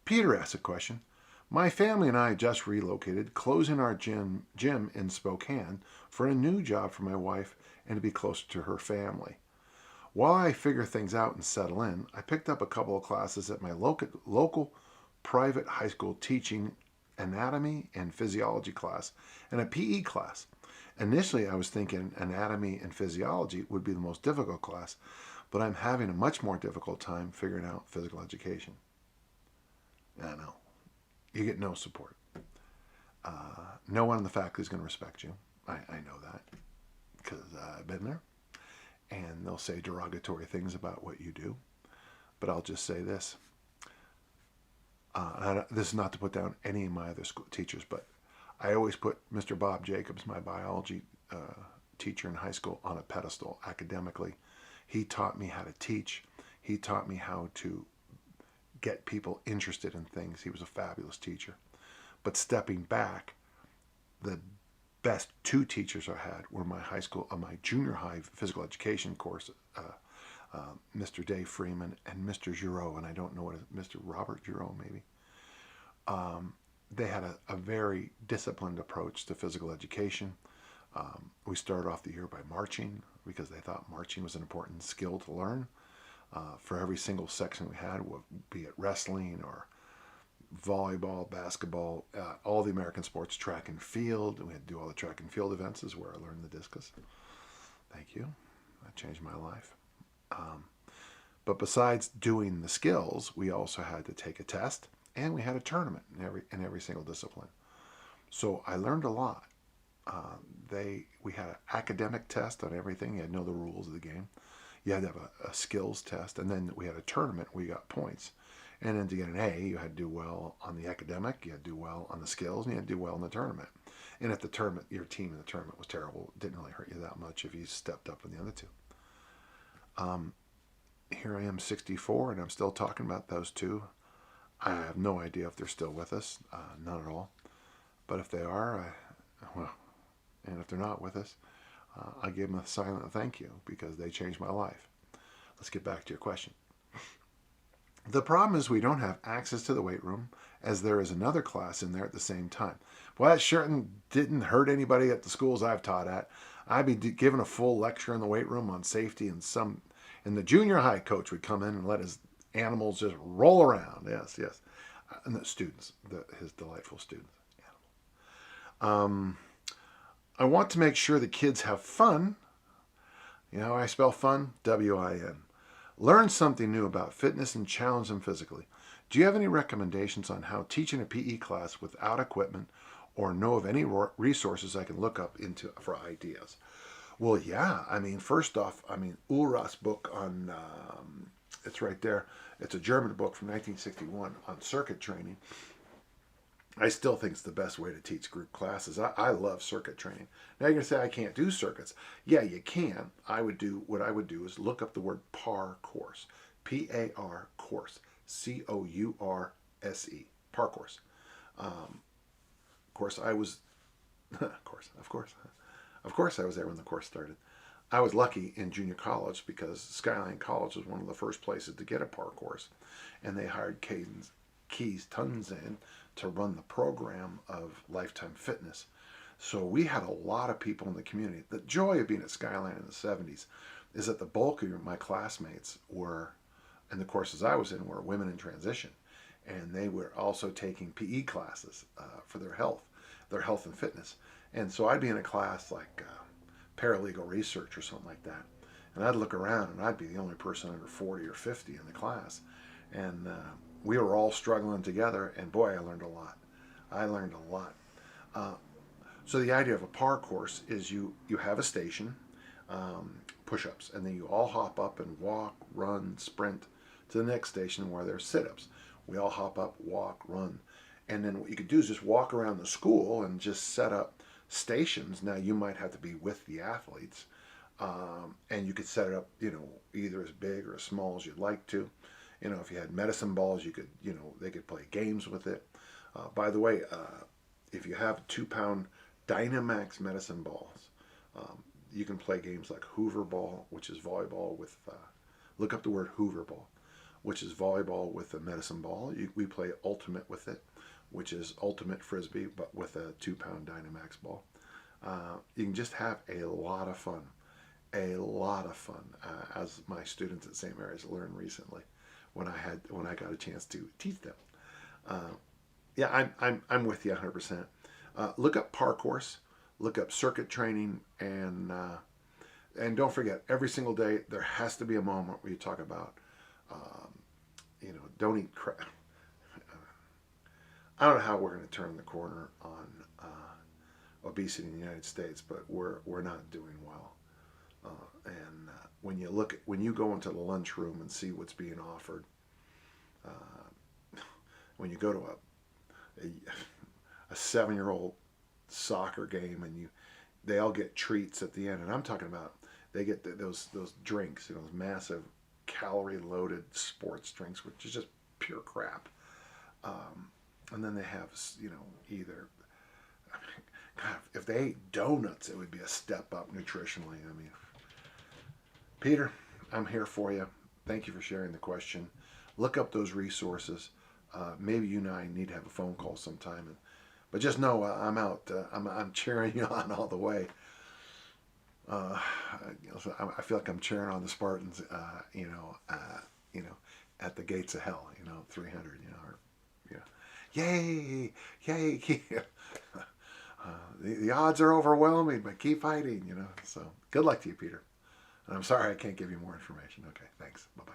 Peter asks a question. My family and I just relocated, closing our gym in Spokane for a new job for my wife and to be closer to her family. While I figure things out and settle in, I picked up a couple of classes at my local private high school teaching anatomy and physiology class and a PE class. Initially, I was thinking anatomy and physiology would be the most difficult class, but I'm having a much more difficult time figuring out physical education. I know. You get no support. No one in the faculty is going to respect you. I know that because I've been there. And they'll say derogatory things about what you do. But I'll just say this. This is not to put down any of my other school teachers, but I always put Mr. Bob Jacobs, my biology teacher in high school, on a pedestal academically. He taught me how to teach. He taught me how to get people interested in things. He was a fabulous teacher. But stepping back, the best two teachers I had were my high school, my junior high physical education course, Mr. Dave Freeman and Mr. Giroux, and I don't know what Mr. Robert Giroux maybe. They had a very disciplined approach to physical education. We started off the year by marching because they thought marching was an important skill to learn. For every single section we had, be it wrestling or volleyball, basketball, all the American sports, track and field. We had to do all the track and field events, is where I learned the discus. Thank you. That changed my life. But besides doing the skills, we also had to take a test, and we had a tournament in every single discipline. So I learned a lot. We had an academic test on everything. You had to know the rules of the game. You had to have a skills test, and then we had a tournament where you got points. And then to get an A, you had to do well on the academic, you had to do well on the skills, and you had to do well in the tournament. And if the tournament, your team in the tournament was terrible, it didn't really hurt you that much if you stepped up in the other two. Here I am, 64, and I'm still talking about those two. I have no idea if they're still with us, none at all. But if they are, and if they're not with us, I give them a silent thank you because they changed my life. Let's get back to your question. The problem is we don't have access to the weight room as there is another class in there at the same time. Well, that sure didn't hurt anybody at the schools I've taught at. I'd be giving a full lecture in the weight room on safety, and the junior high coach would come in and let his animals just roll around. Yes. And the students, his delightful students. I want to make sure the kids have fun. You know how I spell fun? W-I-N. Learn something new about fitness and challenge them physically. Do you have any recommendations on how teaching a PE class without equipment, or know of any resources I can look up into for ideas? Well, yeah. First off, Ulrach's book on, it's right there. It's a German book from 1961 on circuit training. I still think it's the best way to teach group classes. I love circuit training. Now you're going to say I can't do circuits. Yeah, you can. What I would do is look up the word PAR course. P-A-R course. C-O-U-R-S-E. PAR course. Of course, I was I was there when the course started. I was lucky in junior college because Skyline College was one of the first places to get a PAR course, and they hired Keys Tunzen to run the program of Lifetime Fitness. So we had a lot of people in the community. The joy of being at Skyline in the 70s is that the bulk of my classmates and the courses I was in, were women in transition. And they were also taking PE classes for their health and fitness. And so I'd be in a class like paralegal research or something like that. And I'd look around and I'd be the only person under 40 or 50 in the class. And we were all struggling together, and boy, I learned a lot. So the idea of a PAR course is you have a station, push-ups, and then you all hop up and walk, run, sprint to the next station where there's sit-ups. We all hop up, walk, run, and then what you could do is just walk around the school and just set up stations. Now you might have to be with the athletes, and you could set it up, either as big or as small as you'd like to. If you had medicine balls, you could, they could play games with it. By the way, if you have 2-pound Dynamax medicine balls, you can play games like Hoover ball, which is volleyball with, look up the word Hoover ball, which is volleyball with a medicine ball. We play ultimate with it, which is ultimate frisbee, but with a 2-pound Dynamax ball. You can just have a lot of fun, as my students at St. Mary's learned recently when I got a chance to teach them. Yeah, I'm with you 100%. Look up parcours, look up circuit training, and don't forget, every single day there has to be a moment where you talk about, don't eat crap. I don't know how we're going to turn the corner on obesity in the United States, but we're not doing well. And when you go into the lunchroom and see what's being offered, when you go to a 7-year-old soccer game and they all get treats at the end, and I'm talking about they get those drinks, those massive calorie-loaded sports drinks, which is just pure crap. And then they have, either, God, if they ate donuts, it would be a step up nutritionally. I mean, Peter, I'm here for you. Thank you for sharing the question. Look up those resources. Maybe you and I need to have a phone call sometime. But just know I'm out. I'm cheering you on all the way. I feel like I'm cheering on the Spartans. At the gates of hell. 300. Yay, yay. The odds are overwhelming, but keep fighting. So good luck to you, Peter. And I'm sorry I can't give you more information. Okay, thanks. Bye-bye.